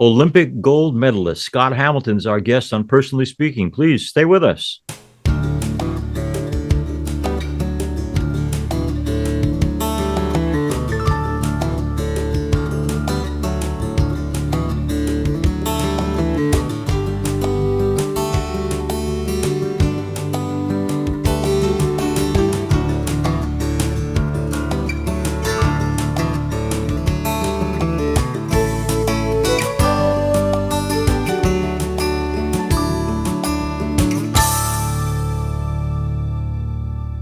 Olympic gold medalist Scott Hamilton is our guest on Personally Speaking. Please stay with us.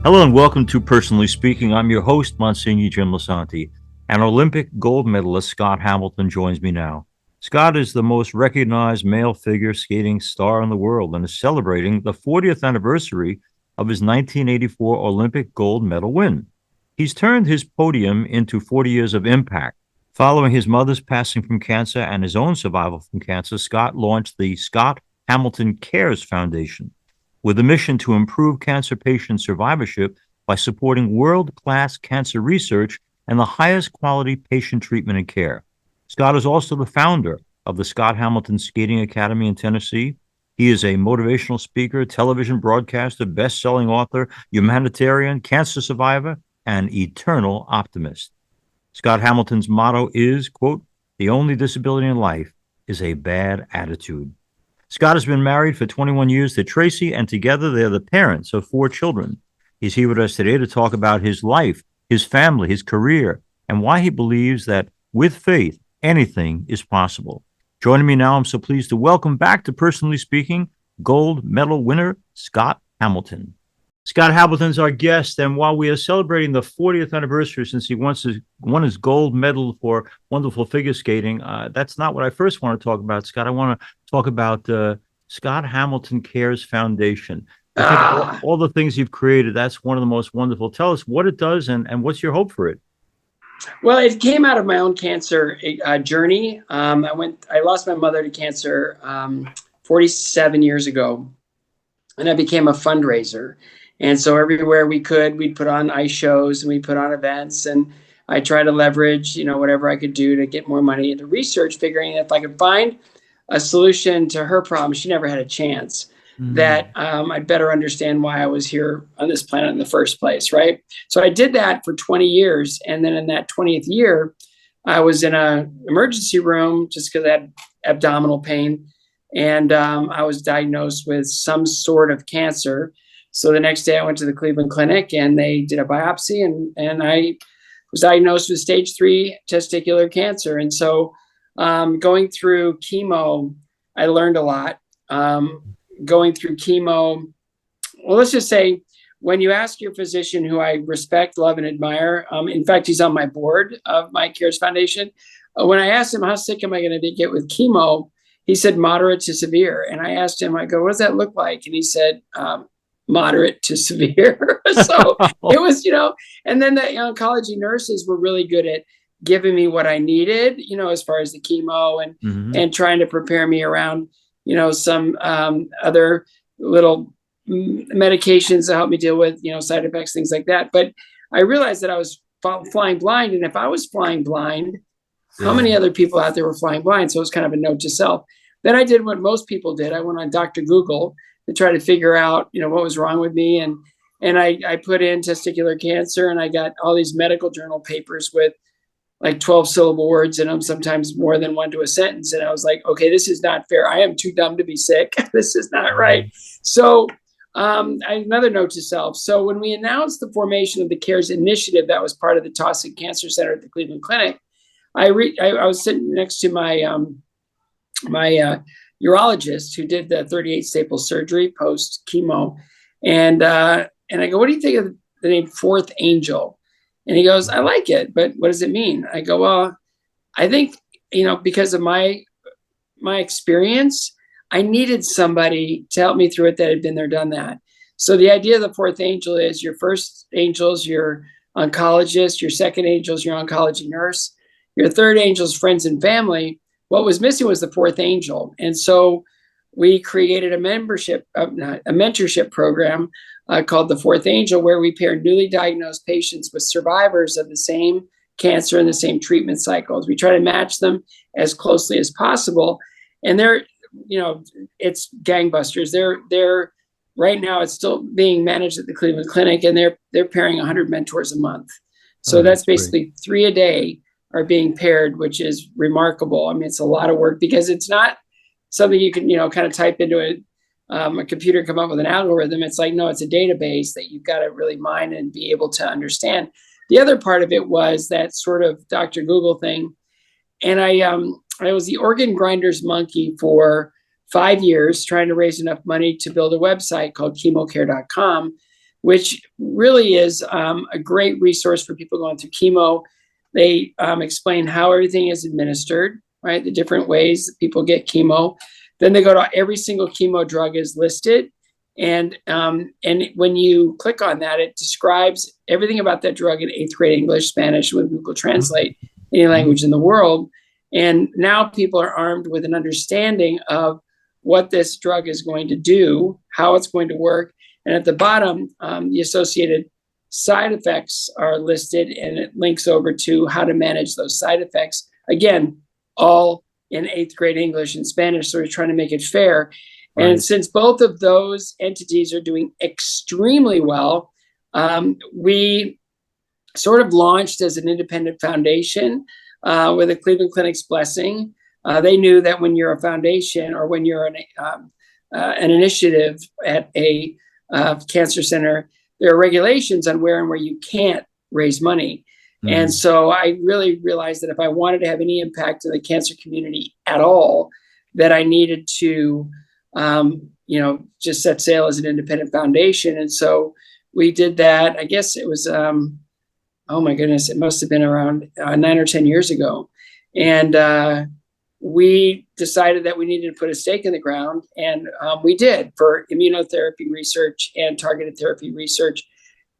Hello and welcome to Personally Speaking. I'm your host, Monsignor Jim Lisante, and Olympic gold medalist Scott Hamilton joins me now. Scott is the most recognized male figure skating star in the world and is celebrating the 40th anniversary of his 1984 Olympic gold medal win. He's turned his podium into 40 years of impact. Following his mother's passing from cancer and his own survival from cancer, Scott launched the Scott Hamilton Cares Foundation, with a mission to improve cancer patient survivorship by supporting world-class cancer research and the highest quality patient treatment and care. Scott is also the founder of the Scott Hamilton Skating Academy in Tennessee. He is a motivational speaker, television broadcaster, best-selling author, humanitarian, cancer survivor, and eternal optimist. Scott Hamilton's motto is, quote, "The only disability in life is a bad attitude." Scott has been married for 21 years to Tracy, and together they're the parents of 4 children. He's here with us today to talk about his life, his family, his career, and why he believes that with faith, anything is possible. Joining me now, I'm so pleased to welcome back to Personally Speaking, gold medal winner, Scott Hamilton. Scott Hamilton's our guest, and while we are celebrating the 40th anniversary since he won his gold medal for wonderful figure skating, that's not what I first want to talk about, Scott. I want to talk about Scott Hamilton Cares Foundation. I think all the things you've created, that's one of the most wonderful. Tell us what it does and what's your hope for it? Well, it came out of my own cancer journey. I lost my mother to cancer 47 years ago, and I became a fundraiser. And so everywhere we could, we'd put on ice shows and we put on events, and I try to leverage, whatever I could do to get more money into research, figuring if I could find a solution to her problem. She never had a chance. That I'd better understand why I was here on this planet in the first place, right? So I did that for 20 years. And then in that 20th year, I was in an emergency room just because I had abdominal pain. And I was diagnosed with some sort of cancer. So the next day I went to the Cleveland Clinic and they did a biopsy, and I was diagnosed with stage 3 testicular cancer. And so going through chemo, I learned a lot. Going through chemo, well, let's just say when you ask your physician, who I respect, love, and admire, in fact, he's on my board of my Cares Foundation. When I asked him, how sick am I going to get with chemo? He said, moderate to severe. And I asked him, I go, what does that look like? And he said, moderate to severe. So it was, and then the oncology nurses were really good at giving me what I needed, as far as the chemo and trying to prepare me around, some other little medications to help me deal with, side effects, things like that. But I realized that I was flying blind. And if I was flying blind, how many other people out there were flying blind? So it was kind of a note to self. Then I did what most people did. I went on Dr. Google to try to figure out, what was wrong with me. And I put in testicular cancer, and I got all these medical journal papers with like 12 syllable words in them, sometimes more than one to a sentence. And I was like, okay, this is not fair. I am too dumb to be sick. This is not right. So another note to self. So when we announced the formation of the CARES initiative that was part of the Taussig Cancer Center at the Cleveland Clinic, I was sitting next to my urologist who did the 38 staple surgery post chemo. And I go, what do you think of the name Fourth Angel? And he goes, I like it, but what does it mean? I go, well, I think, because of my experience, I needed somebody to help me through it that had been there, done that. So the idea of the fourth angel is your first angel is your oncologist, your second angel is your oncology nurse, your third angel is friends and family. What was missing was the fourth angel. And so we created a mentorship program called the Fourth Angel, where we pair newly diagnosed patients with survivors of the same cancer in the same treatment cycles. We try to match them as closely as possible. And they're, it's gangbusters. They're right now, it's still being managed at the Cleveland Clinic, and they're pairing 100 mentors a month. So that's basically great. 3 a day are being paired, which is remarkable. I mean, it's a lot of work because it's not something you can, kind of type into a computer, come up with an algorithm. It's like, no, it's a database that you've got to really mine and be able to understand. The other part of it was that sort of Dr. Google thing. And I was the organ grinder's monkey for 5 years, trying to raise enough money to build a website called chemocare.com, which really is a great resource for people going through chemo. They explain how everything is administered, right? The different ways that people get chemo. Then they go to every single chemo drug is listed. And when you click on that, it describes everything about that drug in 8th grade English, Spanish, with Google Translate, any language in the world. And now people are armed with an understanding of what this drug is going to do, how it's going to work. And at the bottom, the associated side effects are listed, and it links over to how to manage those side effects. Again, all in 8th grade English and Spanish, so we're trying to make it fair. Right. And since both of those entities are doing extremely well, we sort of launched as an independent foundation with the Cleveland Clinic's blessing. They knew that when you're a foundation or when you're an initiative at a cancer center, there are regulations on where and where you can't raise money. Mm. And so I really realized that if I wanted to have any impact in the cancer community at all, that I needed to, just set sail as an independent foundation. And so we did that. I guess it was, oh my goodness, it must have been around 9 or 10 years ago. And we decided that we needed to put a stake in the ground, and we did, for immunotherapy research and targeted therapy research.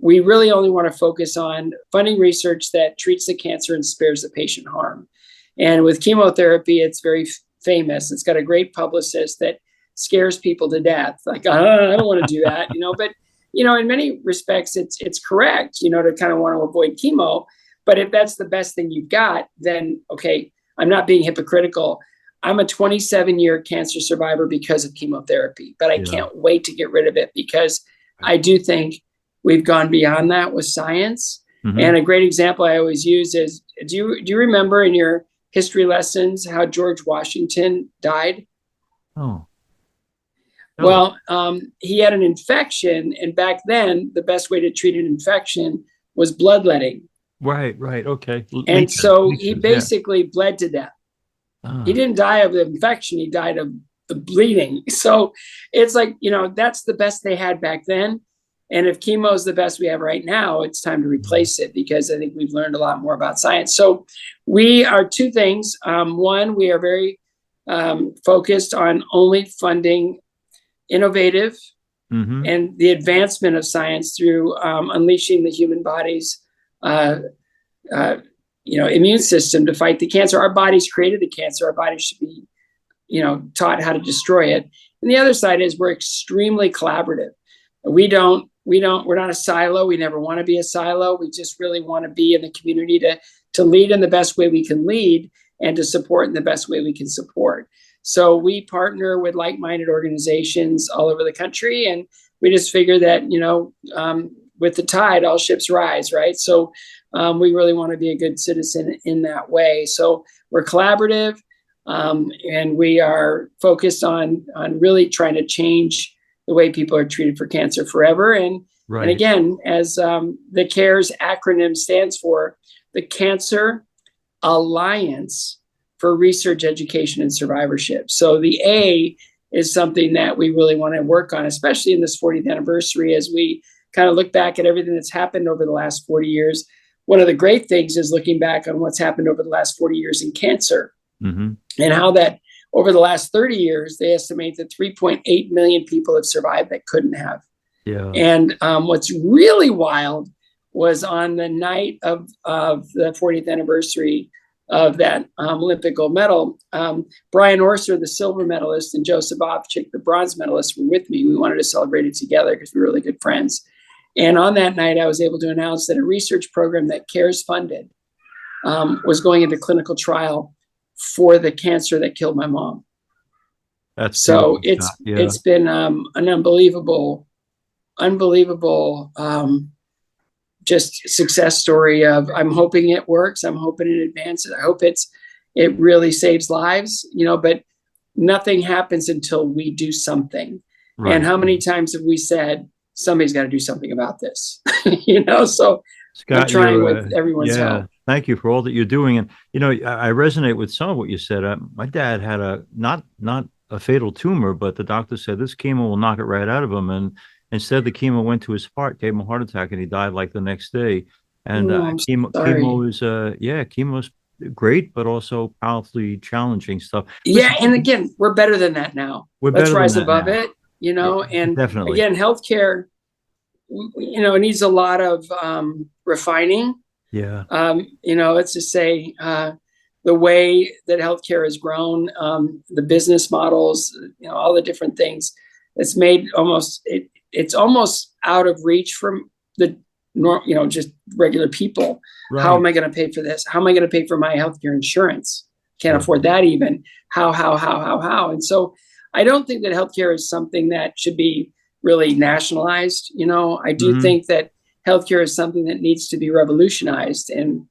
We really only want to focus on funding research that treats the cancer and spares the patient harm. And with chemotherapy, it's very famous. It's got a great publicist that scares people to death. Like, I don't want to do that, but in many respects, it's correct, to kind of want to avoid chemo. But if that's the best thing you've got, then, okay, I'm not being hypocritical. I'm a 27-year cancer survivor because of chemotherapy, but I can't wait to get rid of it, because I do think we've gone beyond that with science. Mm-hmm. And a great example I always use is, do you remember in your history lessons how George Washington died? Oh. Well, he had an infection, and back then the best way to treat an infection was bloodletting. Right. Okay. And so he basically bled to death. He didn't die of the infection. He died of the bleeding. So it's like, that's the best they had back then. And if chemo is the best we have right now, it's time to replace it, because I think we've learned a lot more about science. So we are two things. One, we are very focused on only funding innovative and the advancement of science through unleashing the human body's immune system to fight the cancer. Our bodies created the cancer. Our bodies should be, taught how to destroy it. And the other side is we're extremely collaborative. We're not a silo. We never want to be a silo. We just really want to be in the community to lead in the best way we can lead, and to support in the best way we can support. So we partner with like-minded organizations all over the country, and we just figure that, with the tide, all ships rise, right? So we really want to be a good citizen in that way. So we're collaborative, and we are focused on really trying to change the way people are treated for cancer forever. And again, as the CARES acronym stands for, the Cancer Alliance for Research, Education, and Survivorship. So the A is something that we really want to work on, especially in this 40th anniversary, as we kind of look back at everything that's happened over the last 40 years. One of the great things is looking back on what's happened over the last 40 years in cancer, and how that over the last 30 years, they estimate that 3.8 million people have survived that couldn't have. Yeah. And what's really wild was on the night of the 40th anniversary of that Olympic gold medal, Brian Orser, the silver medalist, and Joe Sabovchik, the bronze medalist, were with me. We wanted to celebrate it together because we were really good friends. And on that night, I was able to announce that a research program that CARES funded was going into clinical trial for the cancer that killed my mom. That's So beautiful, Scott. Yeah. it's been an unbelievable just success story of, I'm hoping it works. I'm hoping it advances. I hope it really saves lives, but nothing happens until we do something. Right. And how many times have we said, somebody's got to do something about this? So Scott, I'm trying with everyone's help. Thank you for all that you're doing. And, I resonate with some of what you said. My dad had not a fatal tumor, but the doctor said this chemo will knock it right out of him. And instead, the chemo went to his heart, gave him a heart attack, and he died like the next day. And I'm chemo is, chemo's great, but also powerfully challenging stuff. Yeah. And again, we're better than that now. Let's rise above it, and definitely. Again, healthcare, it needs a lot of refining. Yeah. Let's just say the way that healthcare has grown, the business models, all the different things, it's made it's almost out of reach from the just regular people. Right. How am I going to pay for this? How am I going to pay for my healthcare insurance? Can't afford that even. How? And so I don't think that healthcare is something that should be really nationalized. I do think that healthcare is something that needs to be revolutionized and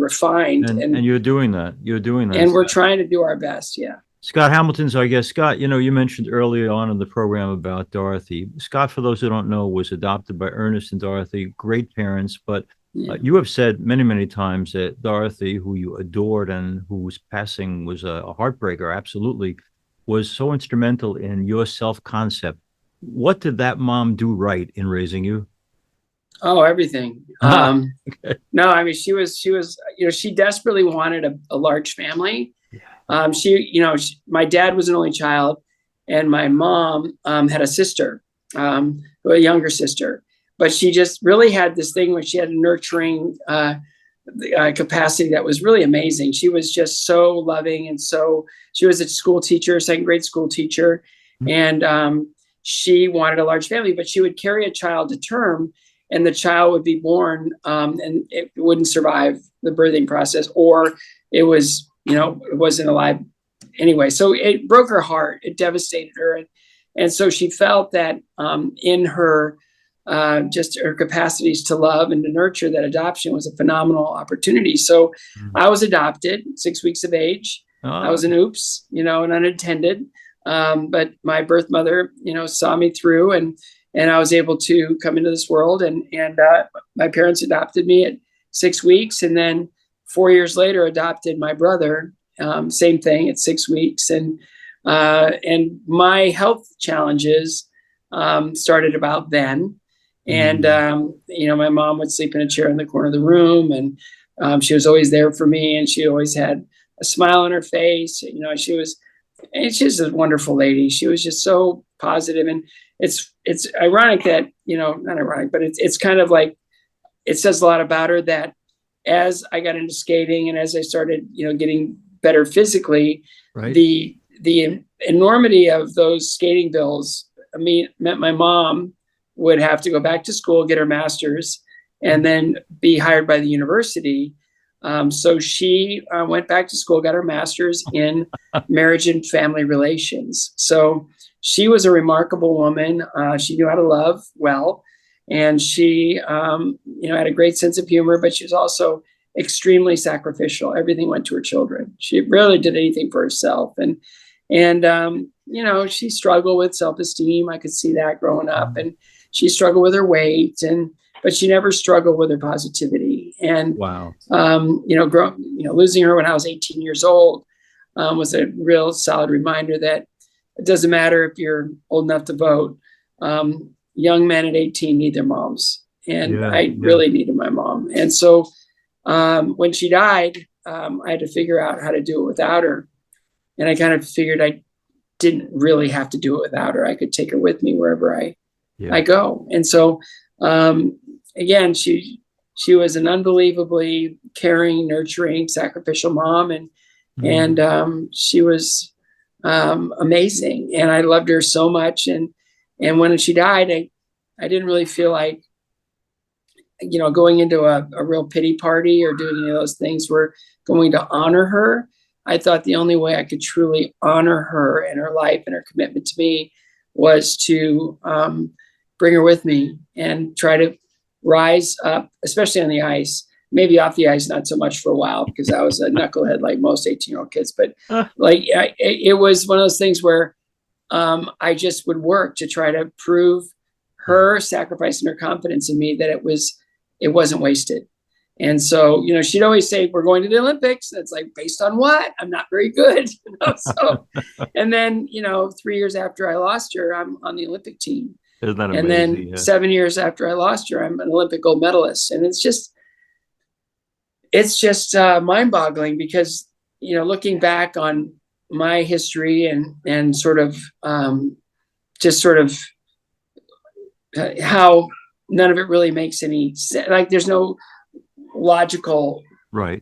refined. And you're doing that. And we're trying to do our best. Yeah. Scott Hamilton's our guest. Scott, you mentioned earlier on in the program about Dorothy. Scott, for those who don't know, was adopted by Ernest and Dorothy, great parents. But you have said many, many times that Dorothy, who you adored and whose passing was a heartbreaker, absolutely, was so instrumental in your self-concept. What did that mom do right in raising you? Oh, everything. Okay. No, I mean, she was, she desperately wanted a large family. Yeah. My dad was an only child, and my mom had a sister, a younger sister, but she just really had this thing where she had a nurturing capacity that was really amazing. She was just so loving. And so she was a school teacher, second grade school teacher. Mm-hmm. And she wanted a large family, but she would carry a child to term, and the child would be born and it wouldn't survive the birthing process, or it was, it wasn't alive anyway. So it broke her heart. It devastated her. And so she felt that in her, just her capacities to love and to nurture, that adoption was a phenomenal opportunity. So I was adopted 6 weeks of age. I was an oops, an unintended. But my birth mother, saw me through, and I was able to come into this world, and my parents adopted me at 6 weeks, and then 4 years later adopted my brother. Same thing at 6 weeks, and my health challenges started about then. And my mom would sleep in a chair in the corner of the room, and she was always there for me, and she always had a smile on her face. She's a wonderful lady. She was just so positive. And it's ironic that, not ironic, but it's kind of like, it says a lot about her that as I got into skating and as I started, getting better physically, right, the enormity of those skating bills, meant my mom would have to go back to school, get her master's, and then be hired by the university. So she went back to school, got her master's in marriage and family relations. So she was a remarkable woman. She knew how to love well, and she, had a great sense of humor, but she was also extremely sacrificial. Everything went to her children. She rarely did anything for herself. And she struggled with self-esteem. I could see that growing up, and she struggled with her weight, but she never struggled with her positivity. And wow, losing her when I was 18 years old was a real solid reminder that it doesn't matter if you're old enough to vote. Young men at 18 need their moms, and I really needed my mom. And so when she died, I had to figure out how to do it without her, and I kind of figured I didn't really have to do it without her. I could take her with me wherever I go. And so again, she was an unbelievably caring, nurturing, sacrificial mom, and she was amazing, and I loved her so much. And when she died, I didn't really feel like going into a real pity party or doing any of those things were going to honor her. I thought the only way I could truly honor her and her life and her commitment to me was to bring her with me and try to rise up, especially on the ice. Maybe off the ice, not so much for a while because I was a knucklehead like most 18-year-old kids. But it was one of those things where I just would work to try to prove her sacrifice and her confidence in me that it wasn't wasted. And so, she'd always say, we're going to the Olympics. That's like, based on what? I'm not very good. So, and then, 3 years after I lost her, I'm on the Olympic team. Isn't that amazing? And then 7 years after I lost her, I'm an Olympic gold medalist. And it's just mind-boggling because, looking back on my history and sort of how none of it really makes any sense. Like there's no logical, right.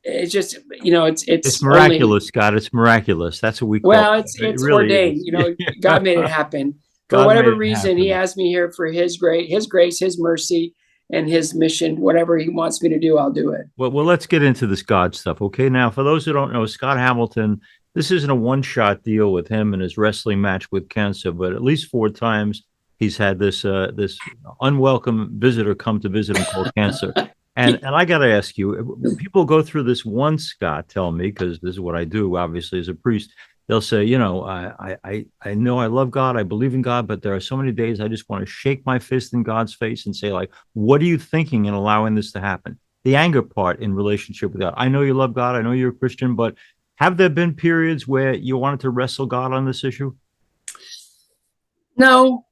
It's just, it's miraculous, Scott. It's miraculous. That's what we call it. It's really ordained. God made it happen. For whatever reason, he has me here for his grace, his mercy, and his mission. Whatever he wants me to do, I'll do it. Well, let's get into this God stuff. Okay. Now, for those who don't know, Scott Hamilton, this isn't a one-shot deal with him and his wrestling match with cancer, but at least 4 times he's had this unwelcome visitor come to visit him called cancer. And I got to ask you, when people go through this once, Scott, tell me, because this is what I do, obviously, as a priest, they'll say, I know I love God, I believe in God, but there are so many days I just want to shake my fist in God's face and say, like, what are you thinking in allowing this to happen? The anger part in relationship with God. I know you love God, I know you're a Christian, but have there been periods where you wanted to wrestle God on this issue? No.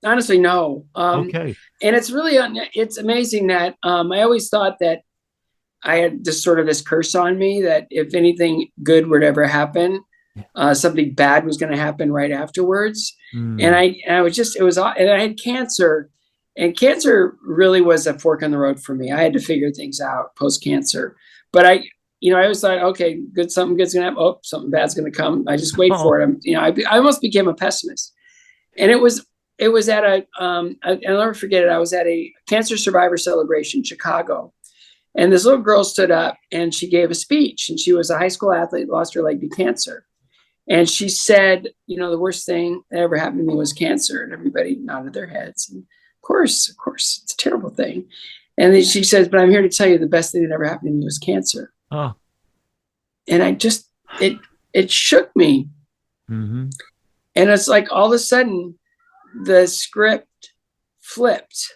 Honestly, no. Okay. And it's amazing that I always thought that I had this curse on me that if anything good were to ever happen, something bad was going to happen right afterwards. And I had cancer, and cancer really was a fork in the road for me. I had to figure things out post-cancer, but I always thought, okay, something good's going to happen. Oh, something bad's going to come. I just wait for it. I almost became a pessimist, and it was at I'll never forget it. I was at a cancer survivor celebration in Chicago, and this little girl stood up and she gave a speech, and she was a high school athlete, lost her leg to cancer. And she said, the worst thing that ever happened to me was cancer. And everybody nodded their heads. And of course, it's a terrible thing. And then she says, but I'm here to tell you the best thing that ever happened to me was cancer. Oh. And I just, it shook me. Mm-hmm. And it's like all of a sudden, the script flipped.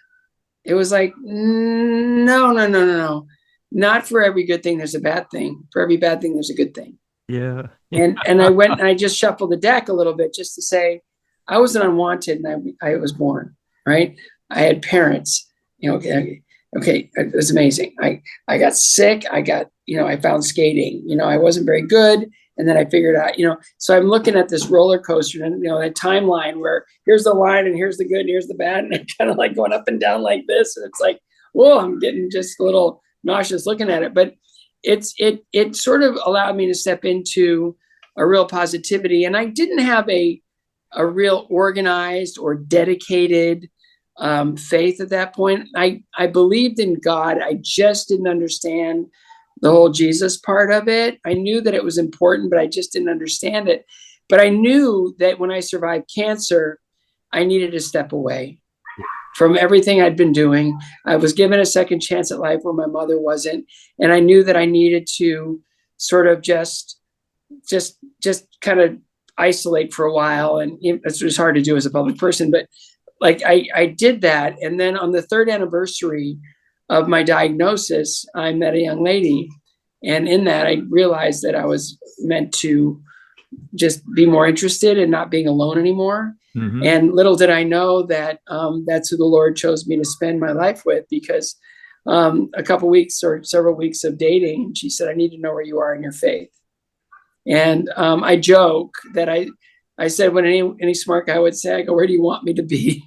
It was like, no. Not for every good thing, there's a bad thing. For every bad thing, there's a good thing. Yeah. And I went and I just shuffled the deck a little bit just to say I wasn't unwanted and I was born, right? I had parents, okay, it was amazing. I got sick. I found skating, I wasn't very good. And then I figured out, so I'm looking at this roller coaster and, that timeline where here's the line and here's the good and here's the bad. And I'm kind of like going up and down like this. And it's like, whoa, I'm getting just a little nauseous looking at it. But it sort of allowed me to step into a real positivity. And I didn't have a real organized or dedicated faith at that point. I believed in God. I just didn't understand the whole Jesus part of it. I knew that it was important, but I just didn't understand it. But I knew that when I survived cancer, I needed to step away from everything I'd been doing. I was given a second chance at life where my mother wasn't. And I knew that I needed to sort of just kind of isolate for a while. And it was hard to do as a public person, but like I did that. And then on the 3rd anniversary of my diagnosis, I met a young lady. And in that, I realized that I was meant to just be more interested in not being alone anymore. Mm-hmm. And little did I know that that's who the Lord chose me to spend my life with, because a couple weeks or several weeks of dating, she said, I need to know where you are in your faith. And I joke that I said, when any smart guy would say, I go, where do you want me to be?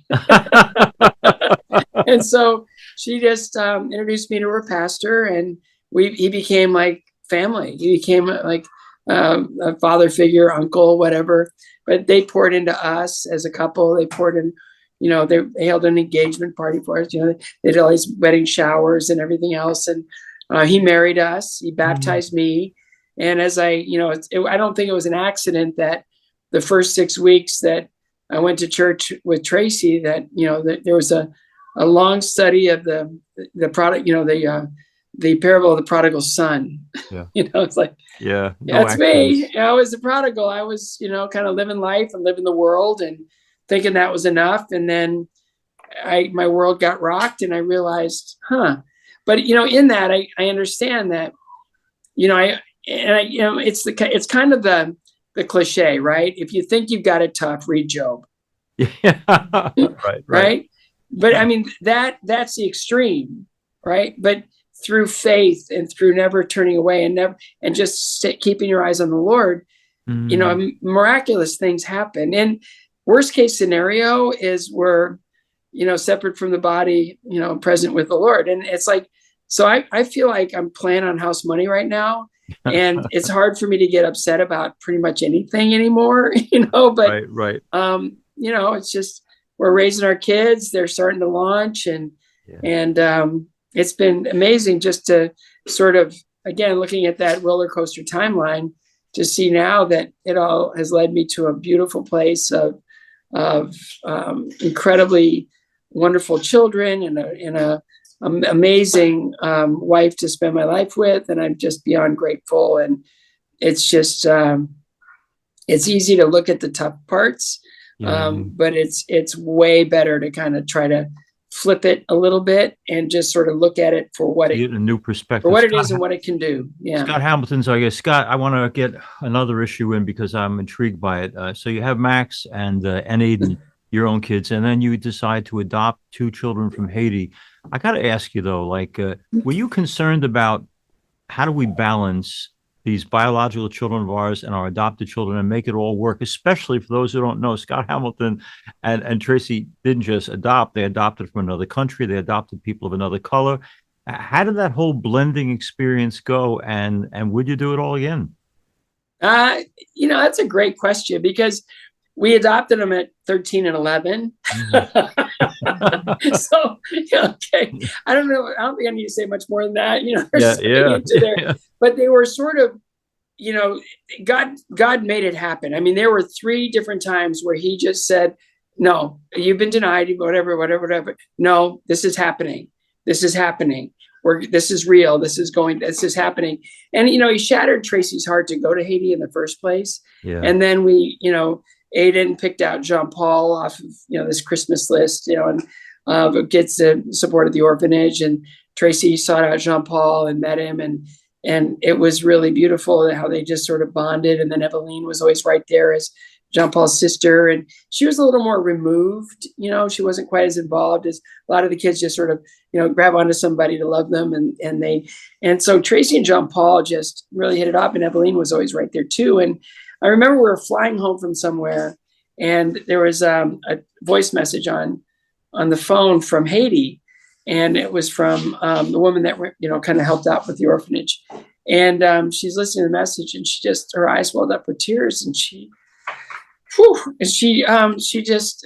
And so she just introduced me to her pastor, and he became like family. He became like a father figure, uncle, whatever. But they poured into us as a couple. They poured they held an engagement party for us. They did all these wedding showers and everything else. And he married us. He baptized me. And as I don't think it was an accident that the first 6 weeks that I went to church with Tracy, that there was a long study of the product, the parable of the prodigal son. Yeah. It's like, yeah, that's me. I was the prodigal. I was, kind of living life and living the world and thinking that was enough. And then my world got rocked and I realized, but in that, I understand that, it's kind of the cliche, right? If you think you've got it tough, read Job. Yeah. Right. Right. But I mean, that's the extreme, right? But through faith and through never turning away and just keeping your eyes on the Lord, miraculous things happen. And worst case scenario is we're, separate from the body, present with the Lord. And it's like, so I feel like I'm playing on house money right now. And it's hard for me to get upset about pretty much anything anymore, but, right. It's just, we're raising our kids, they're starting to launch and it's been amazing just to sort of, again, looking at that roller coaster timeline to see now that it all has led me to a beautiful place of incredibly wonderful children and a amazing wife to spend my life with. And I'm just beyond grateful. And it's just, it's easy to look at the tough parts, but it's way better to kind of try to flip it a little bit and just sort of look at it for what Get a new perspective, for what it is and what it can do. Yeah. Scott Hamilton's, I guess. Scott, I want to get another issue in because I'm intrigued by it. So you have Max and Aiden, your own kids, and then you decide to adopt 2 children from Haiti. I got to ask you though, were you concerned about how do we balance these biological children of ours and our adopted children and make it all work, especially for those who don't know, Scott Hamilton and Tracy didn't just adopt, they adopted from another country, they adopted people of another color. How did that whole blending experience go, and would you do it all again? That's a great question because we adopted them at 13 and 11. So, okay. I don't know. I don't think I need to say much more than that. But they were sort of, God made it happen. I mean, there were 3 different times where he just said, no, you've been denied, whatever. No, this is happening. This is happening. This is real. This is happening. And, he shattered Tracy's heart to go to Haiti in the first place. Yeah. And then we, Aiden picked out Jean Paul off of, this Christmas list, and gets the support of the orphanage. And Tracy sought out Jean Paul and met him. And it was really beautiful how they just sort of bonded. And then Eveline was always right there as Jean Paul's sister. And she was a little more removed. She wasn't quite as involved as a lot of the kids just sort of, grab onto somebody to love them. And so Tracy and Jean Paul just really hit it off. And Eveline was always right there too. And I remember we were flying home from somewhere and there was a voice message on the phone from Haiti. And it was from the woman that, kind of helped out with the orphanage. And she's listening to the message and her eyes welled up with tears. And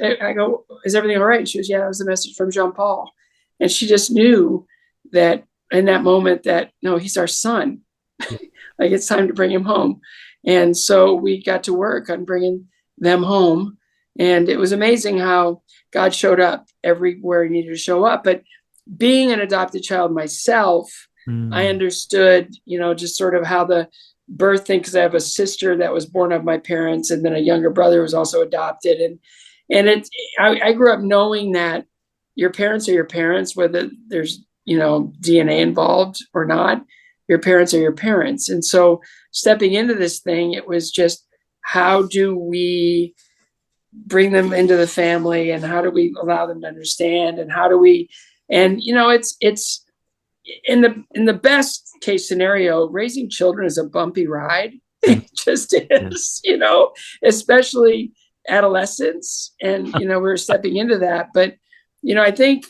I go, is everything all right? And she goes, yeah, that was the message from Jean Paul. And she just knew that in that moment that, no, he's our son. Like it's time to bring him home. And so we got to work on bringing them home. And it was amazing how God showed up everywhere he needed to show up. But being an adopted child myself, I understood, just sort of how the birth thing, because I have a sister that was born of my parents, and then a younger brother was also adopted. And I grew up knowing that your parents are your parents, whether there's, DNA involved or not. Your parents are your parents. And so stepping into this thing, it was just, how do we bring them into the family, and how do we allow them to understand, and how do we, and it's in the best case scenario, raising children is a bumpy ride. It just is, especially adolescence. And, we're stepping into that. But, I think,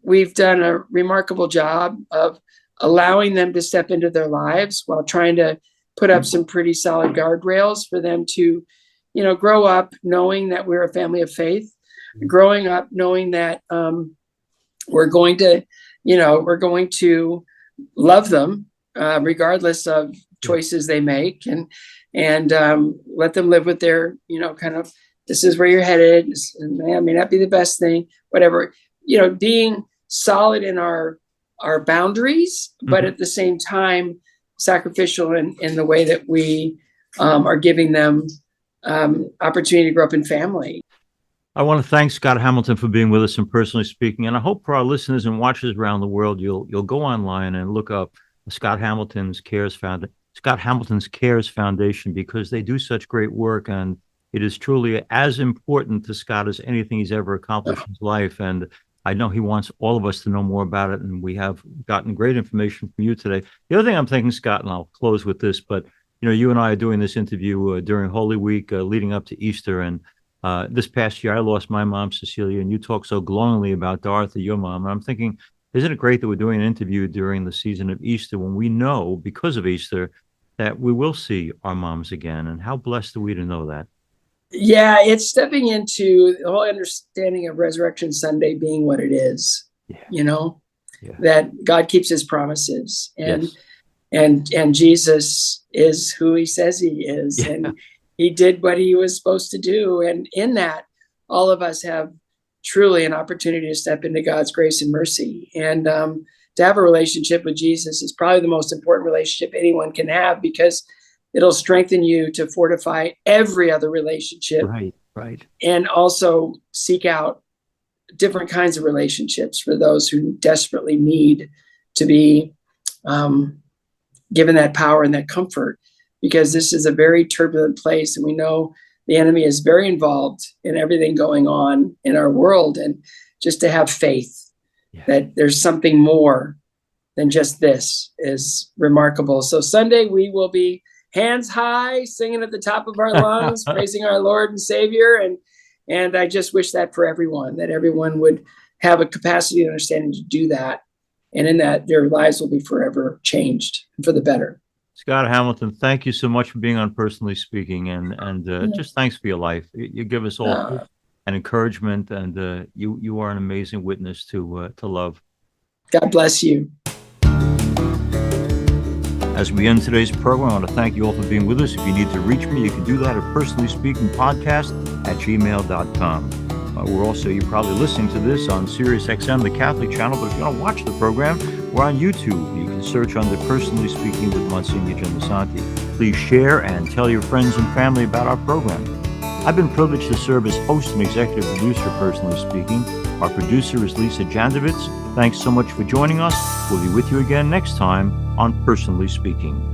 we've done a remarkable job of allowing them to step into their lives while trying to put up some pretty solid guardrails for them to, grow up knowing that we're a family of faith. growing up knowing that we're going to love them regardless of choices they make, and let them live with their, kind of, this is where you're headed. And may not be the best thing, whatever, being solid in our boundaries, but at the same time, sacrificial in the way that we are giving them opportunity to grow up in family. I want to thank Scott Hamilton for being with us and Personally Speaking. And I hope for our listeners and watchers around the world, you'll go online and look up Scott Hamilton's Cares Foundation, because they do such great work, and it is truly as important to Scott as anything he's ever accomplished in his life. And I know he wants all of us to know more about it, and we have gotten great information from you today. The other thing I'm thinking, Scott, and I'll close with this, but you and I are doing this interview during Holy Week, leading up to Easter, and this past year I lost my mom, Cecilia, and you talk so glowingly about Dorothy, your mom. And I'm thinking, isn't it great that we're doing an interview during the season of Easter, when we know, because of Easter, that we will see our moms again? And how blessed are we to know that? Yeah, it's stepping into the whole understanding of Resurrection Sunday being what it is. That God keeps his promises, and Jesus is who he says he is, and he did what he was supposed to do. And in that, all of us have truly an opportunity to step into God's grace and mercy. And to have a relationship with Jesus is probably the most important relationship anyone can have, because it'll strengthen you to fortify every other relationship. Right. And also seek out different kinds of relationships for those who desperately need to be given that power and that comfort, because this is a very turbulent place, and we know the enemy is very involved in everything going on in our world. And just to have faith that there's something more than just this is remarkable. So Sunday we will be hands high, singing at the top of our lungs, praising our Lord and Savior. And I just wish that for everyone, that everyone would have a capacity and understanding to do that. And in that, their lives will be forever changed for the better. Scott Hamilton, thank you so much for being on Personally Speaking, and just thanks for your life. You give us all hope and encouragement, and you are an amazing witness to love. God bless you. As we end today's program, I want to thank you all for being with us. If you need to reach me, you can do that at personallyspeakingpodcast@gmail.com. We're also, you're probably listening to this on Sirius XM, the Catholic channel, but if you want to watch the program, we're on YouTube. You can search under Personally Speaking with Monsignor Jim Lisante. Please share and tell your friends and family about our program. I've been privileged to serve as host and executive producer of Personally Speaking. Our producer is Lisa Jandovitz. Thanks so much for joining us. We'll be with you again next time on Personally Speaking.